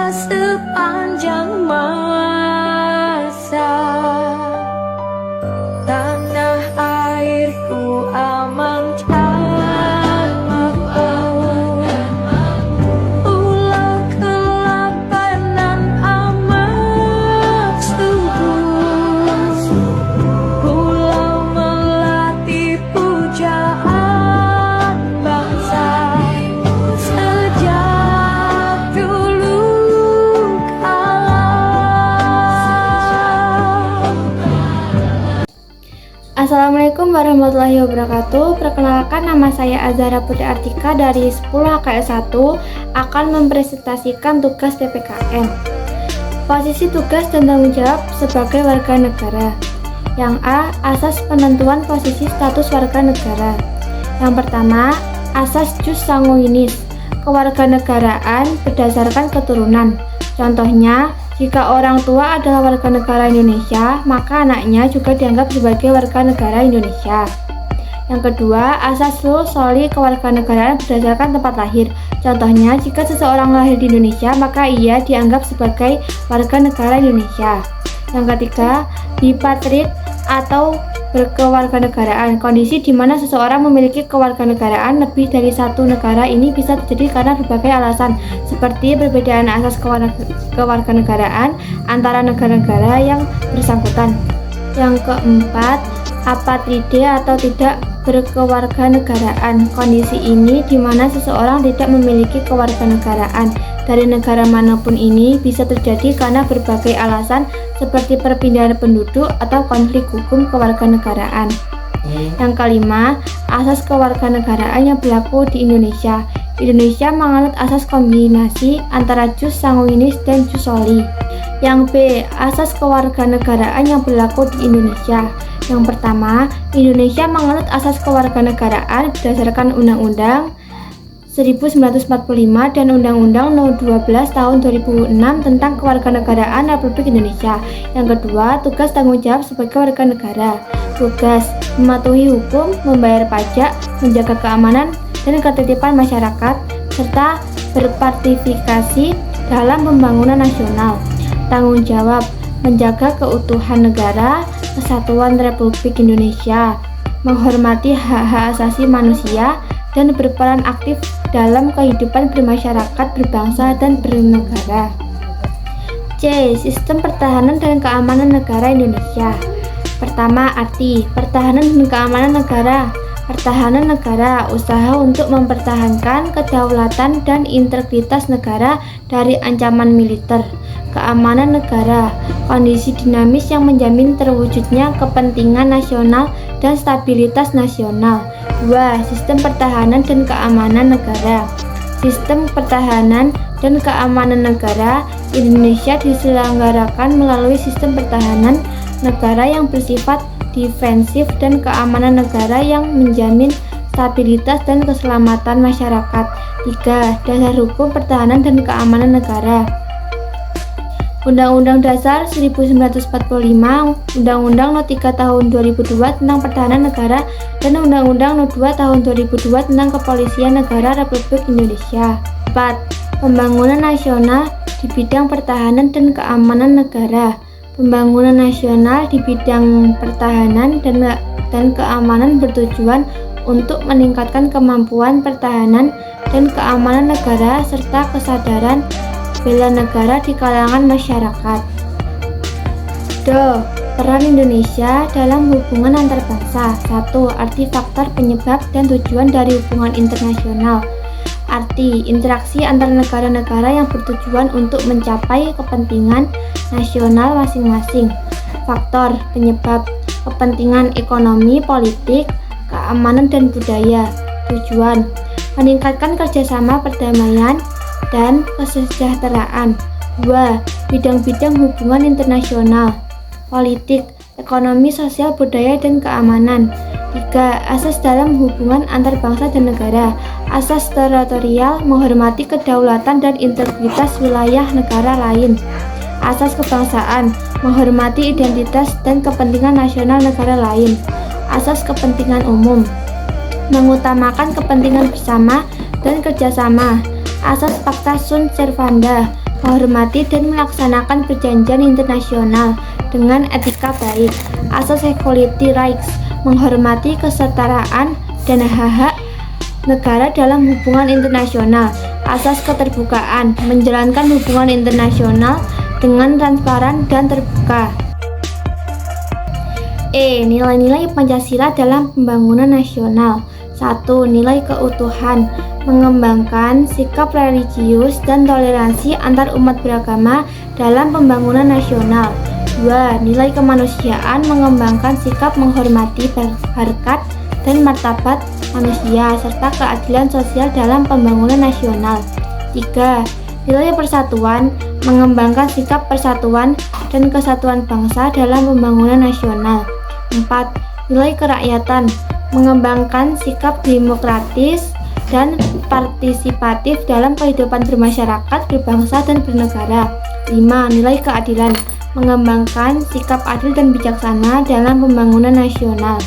sepanjang masa. Tanah airku aman dan makmur, pulau kelapa nan amat subur, pulau melati pujaan bangsa sejak dulu kala. Assalamualaikum warahmatullahi wabarakatuh. Perkenalkan, nama saya Azhara Putri Artika dari 10 HKS 1 akan mempresentasikan tugas PPKN. Posisi tugas dan tanggung jawab sebagai warga negara. Yang A. Asas penentuan posisi status warga negara. Yang pertama, asas jus sanguinis, kewarganegaraan berdasarkan keturunan. Contohnya, jika orang tua adalah warga negara Indonesia, maka anaknya juga dianggap sebagai warga negara Indonesia. Yang kedua, asas sul soli kewarganegaraan berdasarkan tempat lahir. Contohnya, jika seseorang lahir di Indonesia, maka ia dianggap sebagai warga negara Indonesia. Yang ketiga, bipatrit atau berkewarganegaraan, kondisi di mana seseorang memiliki kewarganegaraan lebih dari satu negara. Ini bisa terjadi karena berbagai alasan, seperti perbedaan asas kewarganegaraan antara negara-negara yang bersangkutan. Yang keempat, apatride atau tidak berkewarganegaraan, kondisi ini di mana seseorang tidak memiliki kewarganegaraan dari negara manapun. Ini bisa terjadi karena berbagai alasan, seperti perpindahan penduduk atau konflik hukum kewarganegaraan. Yang kelima, asas kewarganegaraan yang berlaku di Indonesia. Indonesia menganut asas kombinasi antara jus sanguinis dan jus soli. Yang B, asas kewarganegaraan yang berlaku di Indonesia. Yang pertama, Indonesia menganut asas kewarganegaraan berdasarkan Undang-Undang 1945 dan Undang-Undang No. 12 Tahun 2006 tentang Kewarganegaraan Republik Indonesia. Yang kedua, tugas tanggung jawab sebagai warga negara. Tugas mematuhi hukum, membayar pajak, menjaga keamanan dan ketertiban masyarakat, serta berpartisipasi dalam pembangunan nasional. Tanggung jawab menjaga keutuhan negara, kesatuan Republik Indonesia, menghormati hak-hak asasi manusia, dan berperan aktif dalam kehidupan bermasyarakat, berbangsa, dan bernegara. C. Sistem pertahanan dan keamanan negara Indonesia. Pertama, arti pertahanan dan keamanan negara. Pertahanan negara, usaha untuk mempertahankan kedaulatan dan integritas negara dari ancaman militer. Keamanan negara, kondisi dinamis yang menjamin terwujudnya kepentingan nasional dan stabilitas nasional. 2. Sistem pertahanan dan keamanan negara. Sistem pertahanan dan keamanan negara Indonesia diselenggarakan melalui sistem pertahanan negara yang bersifat defensif dan keamanan negara yang menjamin stabilitas dan keselamatan masyarakat. 3. Dasar hukum pertahanan dan keamanan negara. Undang-Undang Dasar 1945, Undang-Undang No. 3 Tahun 2002 tentang Pertahanan Negara, dan Undang-Undang No. 2 Tahun 2002 tentang Kepolisian Negara Republik Indonesia. 4. Pembangunan nasional di bidang pertahanan dan keamanan negara. Pembangunan nasional di bidang pertahanan dan keamanan bertujuan untuk meningkatkan kemampuan pertahanan dan keamanan negara serta kesadaran bela negara di kalangan masyarakat. Peran Indonesia dalam hubungan antar bangsa. 1. Arti faktor penyebab dan tujuan dari hubungan internasional. Arti interaksi antar negara-negara yang bertujuan untuk mencapai kepentingan nasional masing-masing. Faktor penyebab kepentingan ekonomi, politik, keamanan, dan budaya. Tujuan meningkatkan kerjasama perdamaian dan kesejahteraan. 2. Bidang-bidang hubungan internasional, politik, ekonomi, sosial, budaya, dan keamanan. 3. Asas dalam hubungan antar bangsa dan negara. Asas teritorial, menghormati kedaulatan dan integritas wilayah negara lain. Asas kebangsaan, menghormati identitas dan kepentingan nasional negara lain. Asas kepentingan umum, mengutamakan kepentingan bersama dan kerjasama. Asas Pacta Sunt Servanda, menghormati dan melaksanakan perjanjian internasional dengan etika baik. Asas equality rights, menghormati kesetaraan dan hak-hak negara dalam hubungan internasional. Asas keterbukaan, menjalankan hubungan internasional dengan transparan dan terbuka. Nilai-nilai Pancasila dalam pembangunan nasional. 1. Nilai keutuhan, mengembangkan sikap religius dan toleransi antar umat beragama dalam pembangunan nasional. 2. Nilai kemanusiaan, mengembangkan sikap menghormati harkat dan martabat manusia serta keadilan sosial dalam pembangunan nasional. 3. Nilai persatuan, mengembangkan sikap persatuan dan kesatuan bangsa dalam pembangunan nasional. 4. Nilai kerakyatan, mengembangkan sikap demokratis dan partisipatif dalam kehidupan bermasyarakat, berbangsa, dan bernegara. 5. Nilai keadilan, mengembangkan sikap adil dan bijaksana dalam pembangunan nasional.